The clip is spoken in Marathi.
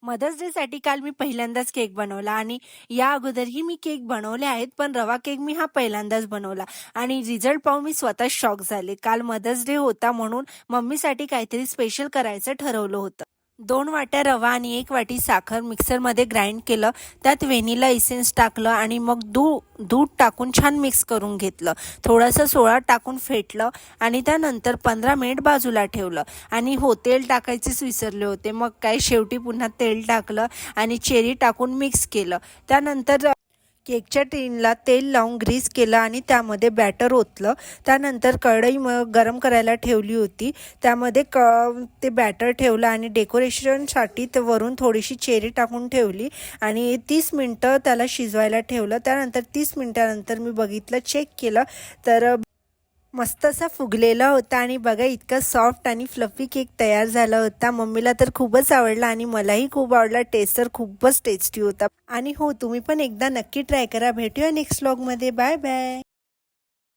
मदर्स डेसाठी काल मी पहिल्यांदाच केक बनवला आणि या अगोदरही मी केक बनवले आहेत, पण रवा केक मी हा पहिल्यांदाच बनवला आणि रिझल्ट पाहून मी स्वतः शॉक झाले. काल मदर्स डे होता म्हणून मम्मीसाठी काहीतरी स्पेशल करायचं ठरवलं होतं. 2 वाट्या रवा आणि 1 वाटी साखर मिक्सरमध्ये ग्राइंड केलं. त्यात व्हॅनिला इसेन्स टाकलं आणि मग दूध टाकून छान मिक्स करून घेतलं. थोडंसं सोडा टाकून फेटलं आणि त्यानंतर 15 मिनिट बाजूला ठेवलं. आणि हो, तेल टाकायचेच विसरले होते. मग काय शेवटी पुन्हा तेल टाकलं आणि चेरी टाकून मिक्स केलं. त्यानंतर केकच्या टिनला तेल लावून ग्रीस केलं आणि त्यामध्ये बॅटर ओतलं. त्यानंतर कढई गरम करायला ठेवली होती. त्यामध्ये ते बॅटर ठेवलं आणि डेकोरेशनसाठी वरून थोडीशी चेरी टाकून ठेवली आणि 30 मिनटं त्याला शिजवायला ठेवलं. त्यानंतर 30 मिनटानंतर मी बघितलं, चेक केलं तर मस्त असा फुगलेला होता आणि बघा इतका सॉफ्ट आणि फ्लफी केक तयार झाला होता. मम्मीला तर खूपच आवडला आणि मलाही खूप आवडला. टेस्ट तर खूपच टेस्टी होता. आणि हो, तुम्ही पण एकदा नक्की ट्राय करा. भेटूया नेक्स्ट व्लॉगमध्ये. Bye bye.